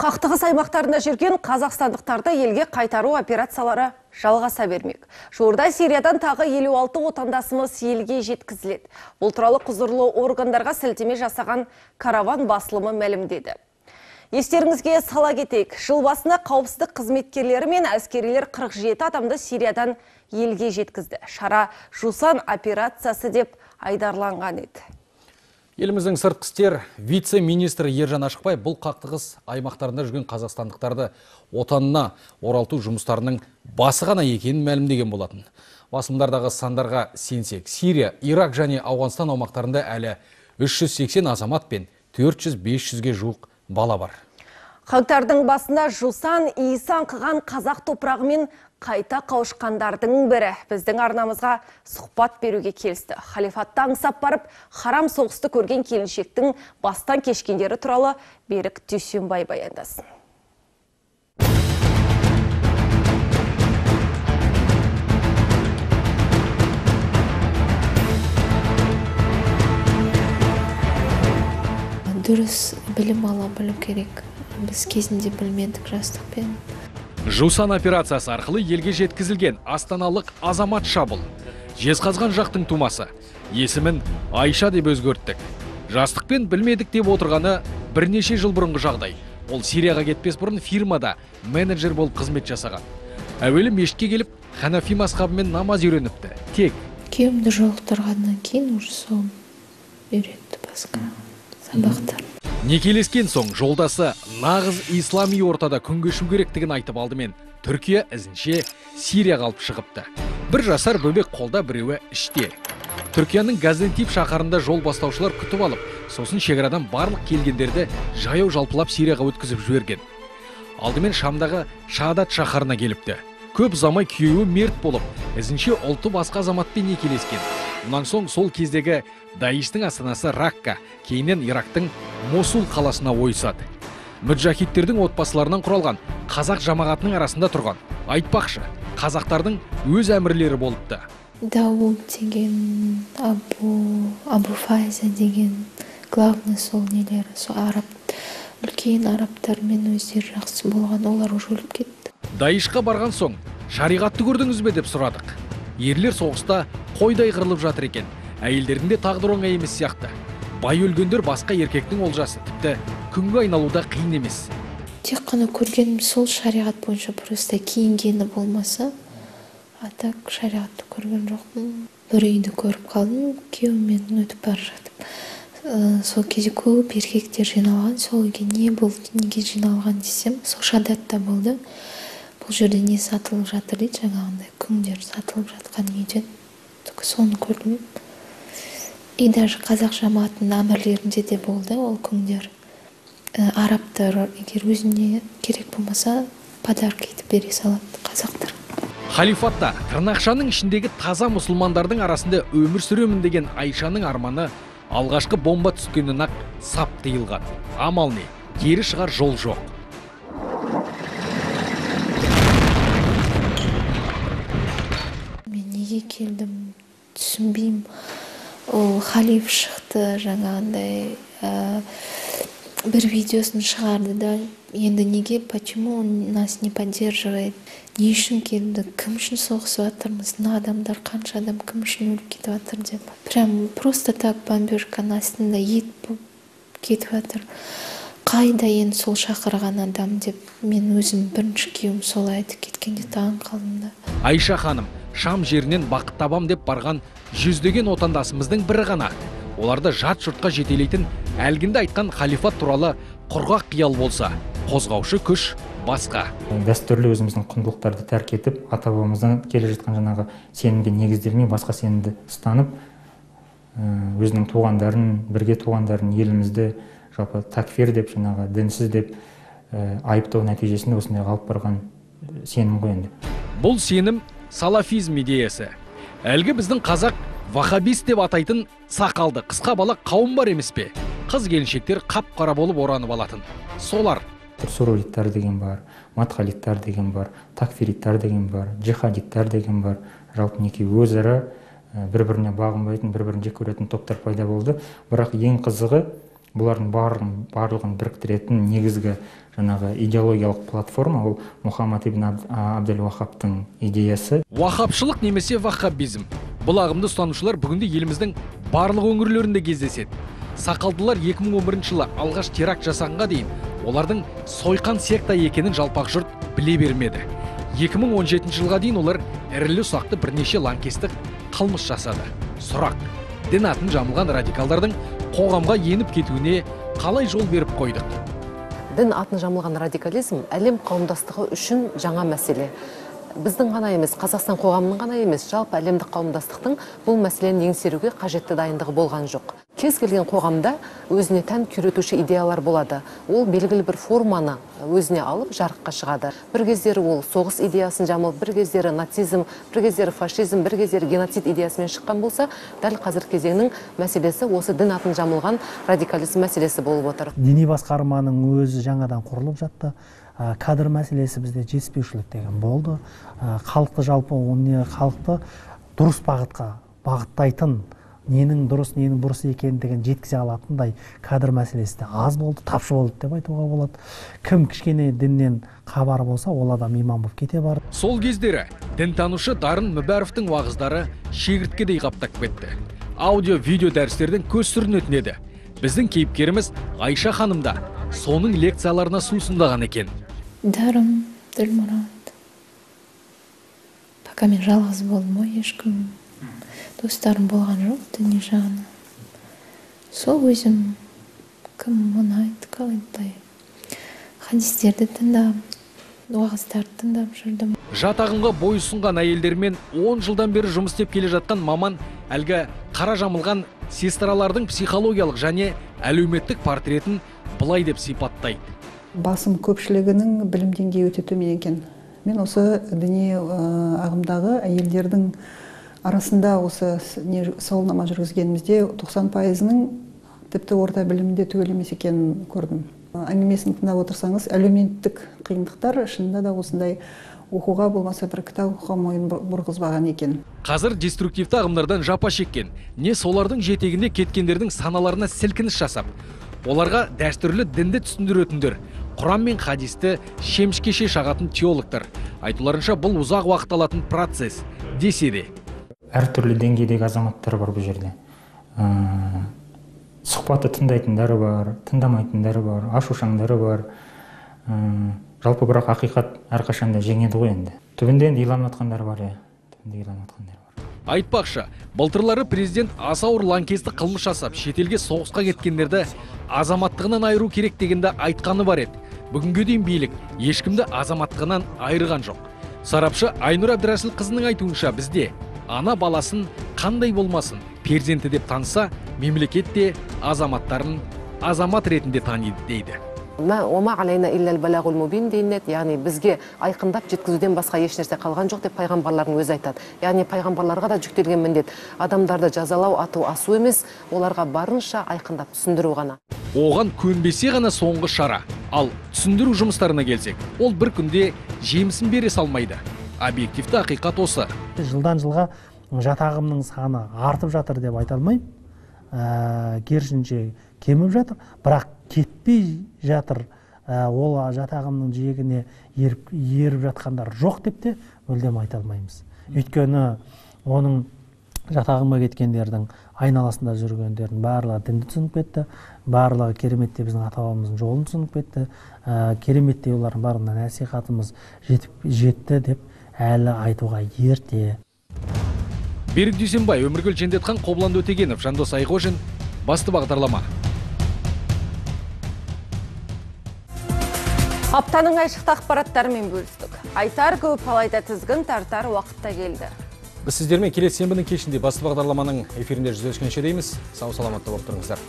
Қақтығыс аймақтарында жүрген қазақстандықтарды елге қайтару операциялары жалғаса бермек. Жуырда Сириядан тағы 56 отандасымыз елге жеткізіледі. Бұл туралы құзырлы органдарға сілтеме жасаған караван басылымы мәлімдеді. Естеріңізге сала кетейік, жыл басына қауіпсіздік қызметкерлері мен әскерилер 47 адамды Сириядан елге жеткізді. Шара Жусан операциясы деп айдарланған еді. Еліміздің сыртқы істер вице-министрі Ержан Ашықбай бұл қақтығыс аймақтарында жүрген қазақстандықтарды отанына оралту жұмыстарының басы ғана екенін мәлімдеген болатын. Басылымдардағы сандарға сенсек, Сирия, Ирак және Ауғанстан аумақтарында әлі 380 азамат пен 400-500-ге жуық бала бар. Қаңтардың басында Жусан иісан қыған қазақ топырағымен қайта қауышқандардың бірі біздің арнамызға сұхбат беруге келісті. Халифатты аңсап барып, харам соғысты көрген келіншектің бастан кешкендері туралы Берік Дүйсенбай баяндасын. Дұрыс білім ала білу керек. Біз кезінде білмедік жастықпен. Жусан операциясы арқылы елге жеткізілген астаналық азамат шабыл. Жезқазған жақтың тумасы. Есімін Айша деп өзгерттік. Жастықпен білмедік деп отырғаны бірнеше жыл бұрынғы жағдай. Ол Сирияға кетпес бұрын фирмада менеджер болып қызмет жасаған. Әуелі мешітке келіп, Ханафи мазхабымен намаз үйреніпті. Тек Күйеуімді жолықтырғаннан кейін уже сол үйретті басқа сабақтар. Некелескен соң жолдасы нағыз ислами ортада күн кешу керектігін айтып алдымен Түркия ізінше Сирияға алып шығыпты. 1 жасар бөбек қолда, біреуі іште. Түркияның Газентип шаһарында жол бастаушылар күтіп алып, сосын шекарадан барлық келгендерді жаяу жалпылап Сирияға өткізіп жіберген. Алдымен Шамдағы Шаадат шаһарына келіпті. Көп ұзамай күйеуі мерт болып, ізінше ұлты басқа азаматпен некелескен. Мұнан соң сол кездегі Даиштің астанасы Ракка, кейіннен Ирактың Мосул қаласына ойысады. Мүджахидтердің отбасыларынан құралған қазақ жамағатының арасында тұрған. Айтпақшы, қазақтардың өз әмірлері болыпты. Дауд деген, Абу Файза деген главный сол нелері, сол араб, үлкен арабтармен өздері жақсы болған, олар уже өліп кетті. Даишқа барған соң, шариғатты көрдіңіз бе деп сұрадық. Ерлер соғыста қойдай қырылып жатыр екен. Әйелдердің де тағдыры оңай емес сияқты. Бай өлгендер басқа еркектің олжасы, тіпті күнге айналуда қиын емес. Тек қана көргенім сол шариғат бойынша, просто киінгені болмаса, так шариғатты көрген жоқпын. Бір үйді көріп қалдым, күйеуіммен өтіп бара жатып. Сол кезде көп еркектер жиналған, сол үйге не болды, неге жиналған десем, сол Шадатта болды. Бұл жерде не сатылып жатыр дейді, жаңағындай күңдер сатылып жатқан үйден. Соны көрдім. И даже қазақ жамағатының әмірлерінде де болды ол күңдер. Арабтар егер өзіне керек болмаса подарок етіп бере салады қазақтар. Халифатта тырнақшаның ішіндегі таза мұсылмандардың арасында өмір сүремін деген Айшаның арманы алғашқы бомба түскеннен ақ сап тиылған. Амал не? Кері шығар жол жоқ. Мен неге келдім түсінбеймін. Ол халиф шықты жаңағындай бір видеосын шығарды да, енді неге, почему он нас не поддерживает, не үшін келді, кім үшін соғысып жатырмыз, мына адамдар қанша адам кім үшін өліп кетіп жатыр деп. Прям просто так бомбежканың астында ет болып кетіп жатыр. Қайда енді сол шақырған адам деп, мен өзім бірінші күйеуім солай айтып кеткенде таң қалдым да. Айша ханым Шам жерінен бақыт табам деп барған жүздеген отандасымыздың бірі ғана. Оларды жат жұртқа жетелейтін әлгінде айтқан халифат туралы құрғақ қиял болса, қозғаушы күш басқа. Дәстүрлі өзіміздің құндылықтарды тәрк етіп, ата-бабамыздан келе жатқан жаңағы сенімге негізделмей басқа сенімді ұстанып, өзінің туғандарын, бірге туғандарын, елімізді жалпы такфир деп, жаңағы дінсіз деп айыптау нәтижесінде осындай алып барған сенім ғой енді. Бұл сенім салафизм идеясы. Әлгі біздің қазақ вахабист деп атайтын сақалды қысқа бала қауым бар емес пе? Қыз келіншектер қап-қара болып оранып алатын. Солар. Суруриттар деген бар, матхалиттар деген бар, такфириттар деген бар, джихадиттар деген бар. Жалпы неке өзара бір-біріне бағынбайтын, бір-бірін жек көретін топтар пайда болды. Бірақ ең қызығы бұлардың барлығын біріктіретін негізгі жаңағы идеологиялық платформа ол Мұхаммад ибн Абдел Вахабтың идеясы. Вахабшылық немесе вахабизм. Бұл ағымды ұстанушылар бүгінде еліміздің барлық өңірлерінде кездеседі. Сақалдылар 2011 жылы алғаш теракт жасағанға дейін олардың сойқан секта екенін жалпақ жұрт біле бермеді. 2017 жылға дейін олар ірілі ұсақты бірнеше лаңкестік қылмыс жасады. Сұрақ: дін атын жамылған радикалдардың қоғамға еніп кетуіне қалай жол беріп қойдық? Дін атын жамылған радикализм әлем қауымдастығы үшін жаңа мәселе. Біздің ғана емес, Қазақстан қоғамының ғана емес, жалпы әлемдік қауымдастықтың бұл мәселені еңсеруге қажетті дайындығы болған жоқ. Кез келген қоғамда өзіне тән күйретуші идеялар болады. Ол белгілі бір форманы өзіне алып жарыққа шығады. Бір кездері ол соғыс идеясын жамылып, бір кездері нацизм, бір кездері фашизм, бір кездері геноцид идеясымен шыққан болса, дәл қазір кезеңнің мәселесі осы дін атын жамылған радикализм мәселесі болып отыр. Діни басқарманың өзі жаңадан құрылып жатты. Кадр мәселесі бізде жетіспеушілік деген болды. Халықты жалпы халықты дұрыс бағытқа бағыттайтын, ненің дұрыс, ненің бұрыс екендігін жеткізе алатындай кадр мәселесі де аз болды, тапшы болды деп айтуға болады. Кім кішкене діннен хабар болса, ол адам имам болып кете барды. Сол кездері дінтанушы Дарын Мүбәровтың уағыздары шегірткедей қаптап кетті. Аудио-видео дәрістердің көз сүрінетін еді. Біздің кейіпкеріміз Айша ханым да соның лекцияларына сусындаған екен. Дарым, Ділмұрат. Пока мен жалғыз болдым ғой, ешкім достарым болған жоқ діни жағынан. Сол өзім кім ұнайды, қалай хадистерді тыңдап, уағыздарды тыңдап жүрдім. Жат ағымға бой ұсынған әйелдермен 10 жылдан бері жұмыс істеп келе жатқан маман әлгі қара жамылған сестралардың психологиялық және әлеуметтік портретін былай деп сипаттайды. Басым көпшілігінің білім деңгейі өте төмен екен. Мен осы діни ағымдағы әйелдердің арасында осы сауалнама жүргізгенімізде 90%-ның тіпті орта білімде түгел емес екенін көрдім. Әңгімесін тыңдап отырсаңыз, әлеуметтік қиындықтар шынында да осындай оқуға болмаса бір кітап оқуға мойын бұрғызбаған екен. Қазір деструктивті ағымдардан жапа шеккен, не солардың жетегінде кеткендердің саналарына сілкініс жасап, оларға дәстүрлі дінді түсіндіретіндер, Құран мен хадисті шемішкеше шағатын теологтар. Айтуларынша бұл ұзақ уақыт алатын процесс десе де. Әртүрлі деңгейдегі азаматтар бар бұл жерде. Сұхбатты тыңдайтындары бар, тыңдамайтындары бар, ашушаңдары бар. Жалпы бірақ ақиқат әрқашанда жеңеді ғой енді. Түбінде енді иланып жатқандар бар, түбінде иланып жатқандар бар. Айтпақшы, былтырлары президент аса ауыр лаңкестік қылмыс жасап, шетелге соғысқа кеткендерді азаматтығынан айыру керек дегенде айтқаны бар еді. Бүгінге дейін билік ешкімді азаматтығынан айырған жоқ. Сарапшы Айнұр Әбдірәсіл қызының айтуынша бізде ана баласын қандай болмасын перзенті деп таныса, мемлекет те азаматтарын азамат ретінде таниды дейді. Ома алайна иллал балағул мубин дейінет, яғни бізге айқындап жеткізуден басқа еш нәрсе қалған жоқ деп пайғамбарлардың өзі айтады. Яғни пайғамбарларға да жүктелген міндет адамдарды жазалау, ату, асу емес, оларға барынша айқындап түсіндіру ғана. Оған көнбесе ғана соңғы шара. Ал түсіндіру жұмыстарына келсек, ол бір күнде жемісін бере салмайды. Объективті ақиқат осы. Жылдан жылға жат ағымның саны артып жатыр деп айта алмаймын. Керісінше кеміп жатыр, бірақ кетпей жатыр. Ол жат ағымның жиегіне еріп жатқандар жоқ деп те мүлдем айта алмаймыз. Өйткені оның жат ағымға кеткендердің айналасында жүргендердің барлығы дінді түсініп кетті, барлығы кереметте біздің ата-бабамыздың жолын түсініп кетті, кереметте олардың барлығына насихатымыз жетті деп әлі айтуға ерте. Берік Дүйсенбай, Өміргүл Жендетхан, Қобланды Өтегенов, Жандос Айғожин, басты бағдарлама. Аптаның айшықты ақпараттарымен бөлістік. Айтар көп, алайда тізгін тартар уақытта келді. Біз сіздермен келесі сенбінің кешінде басты бағдарламаның эфирінде жүздескенше дейміз. Сау саламатта болып тұрыңыздар.